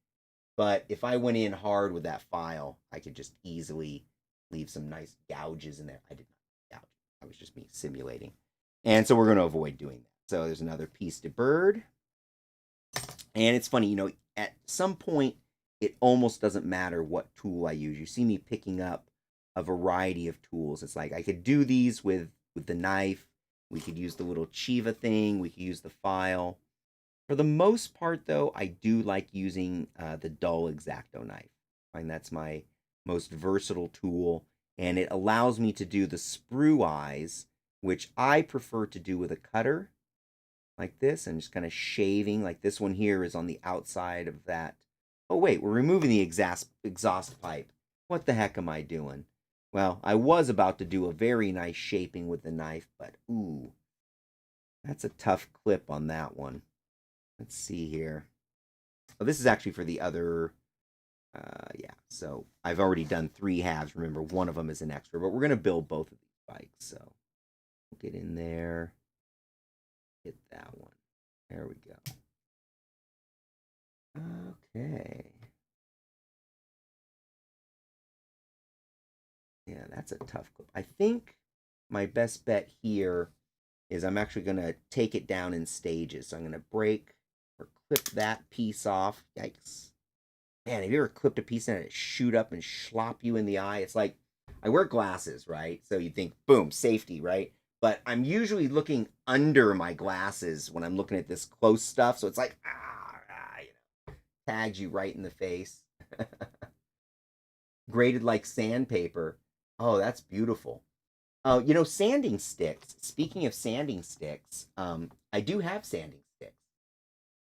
But if I went in hard with that file, I could just easily leave some nice gouges in there. I did not gouge. I was just me simulating. And so we're going to avoid doing that. So there's another piece to bird. And it's funny, you know, at some point, it almost doesn't matter what tool I use. You see me picking up a variety of tools. It's like I could do these with the knife. We could use the little Chiva thing. We could use the file. For the most part, though, I do like using the dull X-Acto knife. I find that's my most versatile tool, and it allows me to do the sprue eyes, which I prefer to do with a cutter. like this and just kind of shaving. Like this one here is on the outside of that. Oh, wait, we're removing the exhaust pipe. What the heck am I doing? Well, I was about to do a very nice shaping with the knife, but ooh, that's a tough clip on that one. Let's see here. Oh, this is actually for the other, yeah. So I've already done 3 halves. Remember, one of them is an extra, but we're going to build both of these bikes. So we'll get in there, hit that one. There we go. Okay. Yeah, that's a tough clip. I think my best bet here is I'm actually going to take it down in stages. So I'm going to break or clip that piece off. Yikes. Man, have you ever clipped a piece and it shoot up and slop you in the eye? It's like, I wear glasses, right? So you think, boom, safety, right? But I'm usually looking under my glasses when I'm looking at this close stuff. So it's like, tags you right in the face. Graded like sandpaper. Oh, that's beautiful. Oh, sanding sticks. Speaking of sanding sticks, I do have sanding sticks.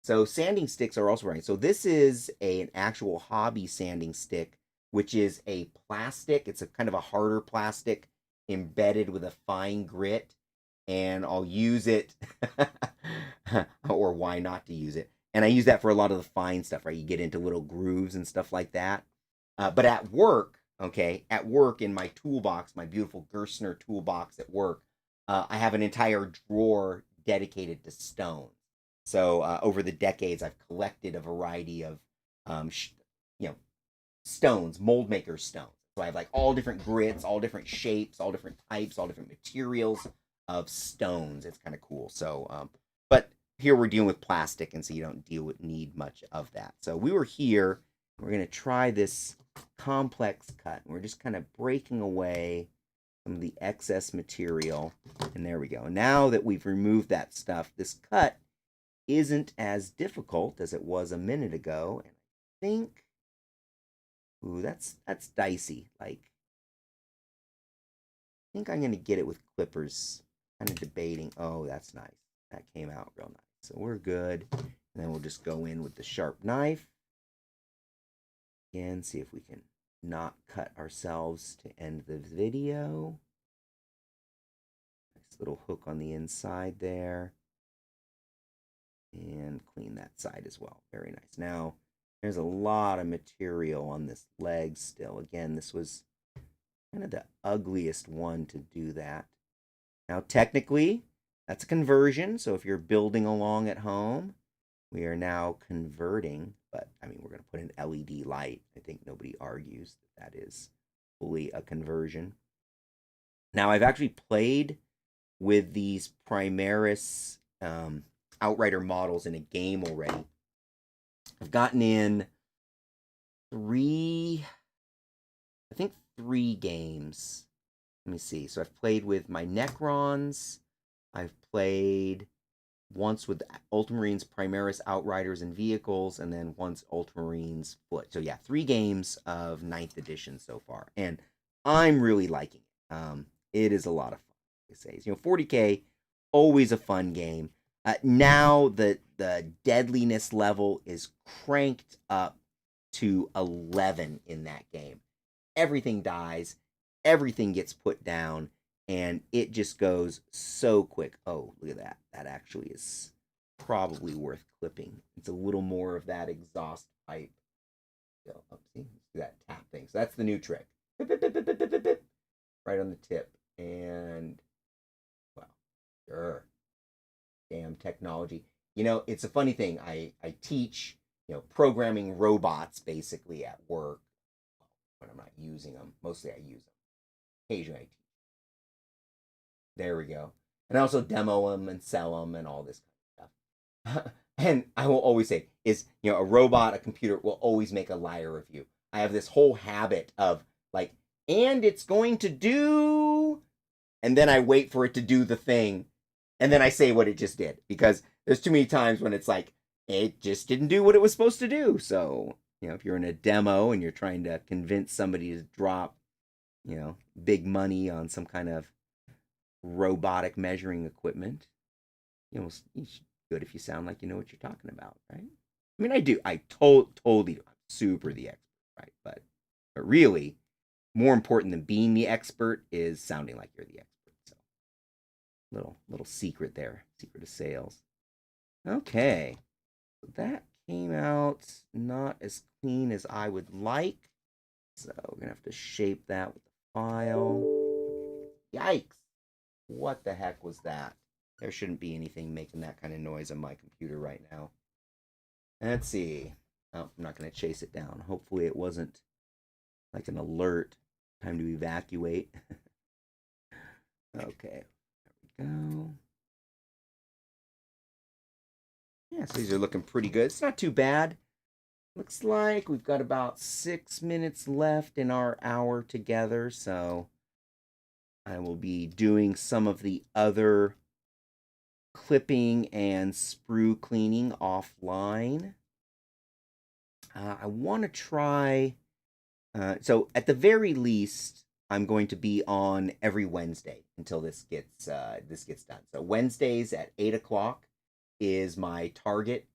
So sanding sticks are also right. So this is an actual hobby sanding stick, which is a plastic. It's a kind of a harder plastic embedded with a fine grit. And I'll use it, or why not to use it? And I use that for a lot of the fine stuff, right? You get into little grooves and stuff like that. But at work, okay, at work in my toolbox, my beautiful Gerstner toolbox at work, I have an entire drawer dedicated to stone. So over the decades, I've collected a variety of, stones, mold maker stones. So I have like all different grits, all different shapes, all different types, all different materials of stones. It's kind of cool. So, but here we're dealing with plastic, and so you don't need much of that. So we were here. We're going to try this complex cut. We're just kind of breaking away some of the excess material. And there we go. Now that we've removed that stuff, this cut isn't as difficult as it was a minute ago. And I think, ooh, that's dicey. Like, I think I'm going to get it with clippers. Kind of debating. Oh, that's nice. That came out real nice. So we're good. And then we'll just go in with the sharp knife. Again, see if we can not cut ourselves to end the video. Nice little hook on the inside there. And clean that side as well. Very nice. Now, there's a lot of material on this leg still. Again, this was kind of the ugliest one to do that. Now, technically, that's a conversion. So if you're building along at home, we are now converting. But, I mean, we're going to put an LED light. I think nobody argues that is fully a conversion. Now, I've actually played with these Primaris Outrider models in a game already. I've gotten in 3 games. Let me see. So I've played with my Necrons. I've played once with Ultramarines, Primaris Outriders and Vehicles, and then once Ultramarines Foot. So yeah, 3 games of 9th edition so far. And I'm really liking it. It is a lot of fun, it says. 40K, always a fun game. Now the deadliness level is cranked up to 11 in that game. Everything dies, everything gets put down, and it just goes so quick. Oh, look at that. That actually is probably worth clipping. It's a little more of that exhaust pipe. So, see, that tap thing. So that's the new trick. Bip, bip, bip, bip, bip, bip, bip. Right on the tip. And, well, sure. Damn technology. It's a funny thing. I teach, programming robots basically at work. When I'm not using them. Mostly I use them. Occasionally I teach. There we go. And I also demo them and sell them and all this kind of stuff. And I will always say is, a robot, a computer will always make a liar of you. I have this whole habit of like, and it's going to do, and then I wait for it to do the thing. And then I say what it just did, because there's too many times when it's like, it just didn't do what it was supposed to do. So, if you're in a demo and you're trying to convince somebody to drop, big money on some kind of robotic measuring equipment, you should good if you sound like you know what you're talking about, right? I mean, I do. I totally do. I'm super the expert, right? But really, more important than being the expert is sounding like you're the expert. So, little secret there, secret of sales. Okay, so that came out not as clean as I would like. So we're gonna have to shape that with the file. Yikes! What the heck was that? There shouldn't be anything making that kind of noise on my computer right now. Let's see. Oh, I'm not going to chase it down. Hopefully it wasn't like an alert. Time to evacuate. Okay. There we go. Yeah, so these are looking pretty good. It's not too bad. Looks like we've got about 6 minutes left in our hour together, so I will be doing some of the other clipping and sprue cleaning offline. I want to try, so at the very least, I'm going to be on every Wednesday until this gets done. So Wednesdays at 8 o'clock is my target.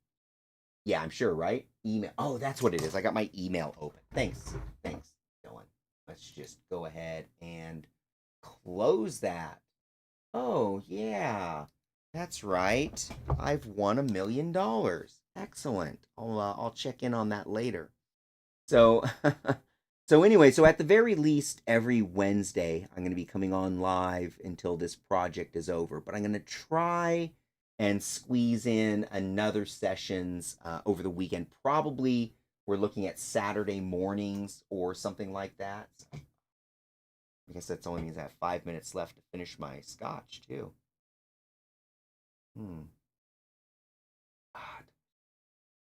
Yeah, I'm sure, right? Email. Oh, that's what it is. I got my email open. Thanks, Dylan. Let's just go ahead and close that. Oh, yeah. That's right. I've won $1 million. Excellent. I'll check in on that later. So so anyway, so at the very least every Wednesday I'm going to be coming on live until this project is over, but I'm going to try and squeeze in another sessions over the weekend. Probably we're looking at Saturday mornings or something like that. I guess that's only means I have 5 minutes left to finish my scotch too.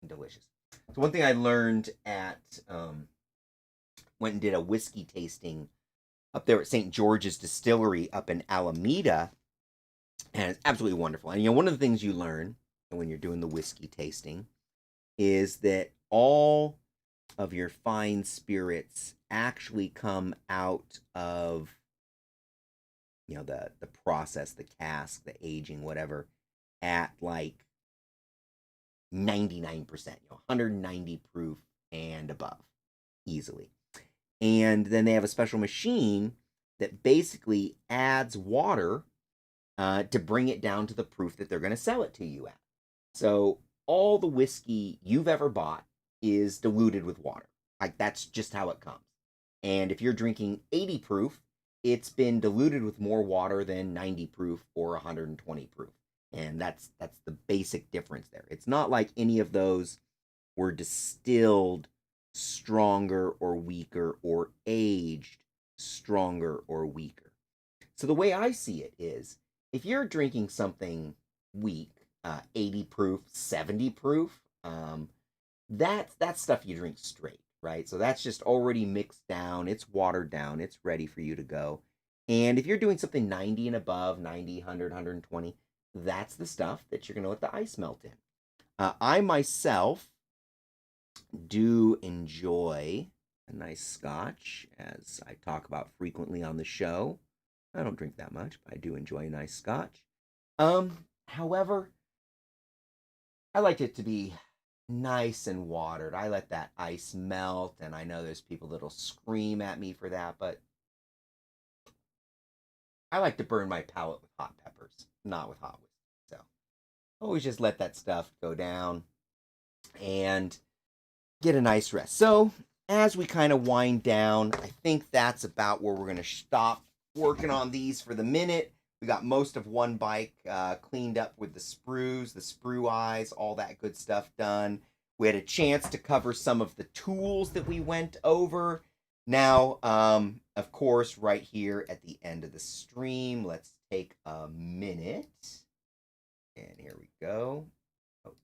Delicious. So one thing I learned at went and did a whiskey tasting up there at St. George's Distillery up in Alameda, and it's absolutely wonderful. And one of the things you learn when you're doing the whiskey tasting is that all of your fine spirits actually come out of the process, the cask, the aging, whatever, at like 99%, 190 proof and above, easily. And then they have a special machine that basically adds water to bring it down to the proof that they're going to sell it to you at. So all the whiskey you've ever bought is diluted with water. Like, that's just how it comes. And if you're drinking 80 proof, it's been diluted with more water than 90 proof or 120 proof. And that's the basic difference there. It's not like any of those were distilled stronger or weaker or aged stronger or weaker. So the way I see it is, if you're drinking something weak, 80 proof, 70 proof, that's stuff you drink straight, right? So that's just already mixed down, it's watered down, it's ready for you to go. And if you're doing something 90 and above, 90, 100, 120, that's the stuff that you're going to let the ice melt in. I myself do enjoy a nice scotch, as I talk about frequently on the show. I don't drink that much, but I do enjoy a nice scotch. However, I like it to be nice and watered. I let that ice melt, and I know there's people that'll scream at me for that, but I like to burn my palate with hot peppers, not with hot whiskey. So always just let that stuff go down and get a nice rest. So as we kind of wind down, I think that's about where we're going to stop working on these for the minute. We got most of one bike cleaned up with the sprues, the sprue eyes, all that good stuff done. We had a chance to cover some of the tools that we went over. Now, of course, right here at the end of the stream, let's take a minute. And here we go. Oh,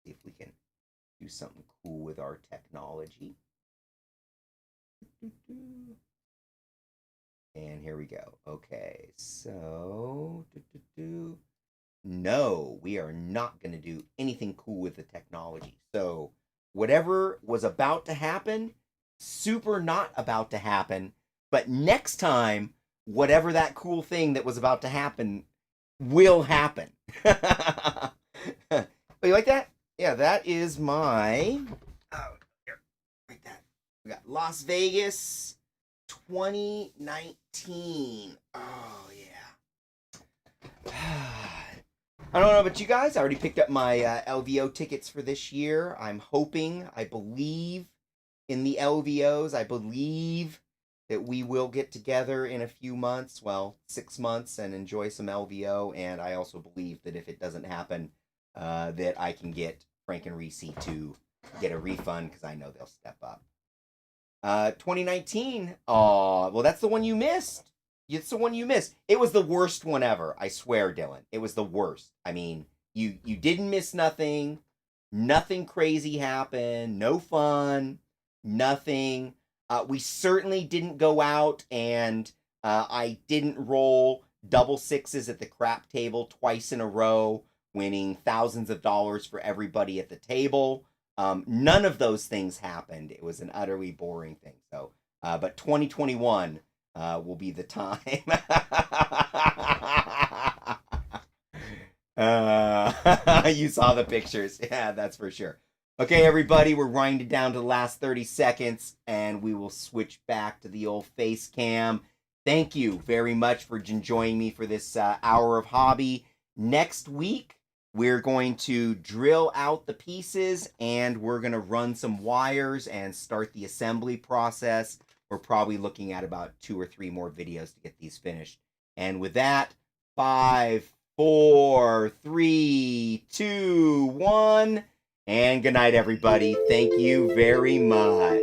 see if we can do something cool with our technology. And here we go. Okay, so no, we are not going to do anything cool with the technology. So whatever was about to happen, super not about to happen. But next time, whatever that cool thing that was about to happen will happen. Oh, you like that? Yeah, that is my. Oh, here, like that. We got Las Vegas 2019. Oh yeah. I don't know about you guys. I already picked up my LVO tickets for this year. I'm hoping, I believe in the LVOs. I believe that we will get together in a few months, well, 6 months, and enjoy some LVO. And I also believe that if it doesn't happen, that I can get Frank and Reese to get a refund because I know they'll step up. 2019. Oh, well, that's the one you missed. It's the one you missed. It was the worst one ever. I swear, Dylan. It was the worst. I mean, you didn't miss nothing. Nothing crazy happened. No fun. Nothing. We certainly didn't go out and I didn't roll double sixes at the crap table twice in a row, winning thousands of dollars for everybody at the table. None of those things happened. It was an utterly boring thing. So, but 2021 will be the time. You saw the pictures. Yeah, that's for sure. Okay, everybody, we're winding down to the last 30 seconds, and we will switch back to the old face cam. Thank you very much for joining me for this hour of hobby. Next week, we're going to drill out the pieces, and we're going to run some wires and start the assembly process. We're probably looking at about 2 or 3 more videos to get these finished. And with that, 5, 4, 3, 2, 1, and good night, everybody. Thank you very much.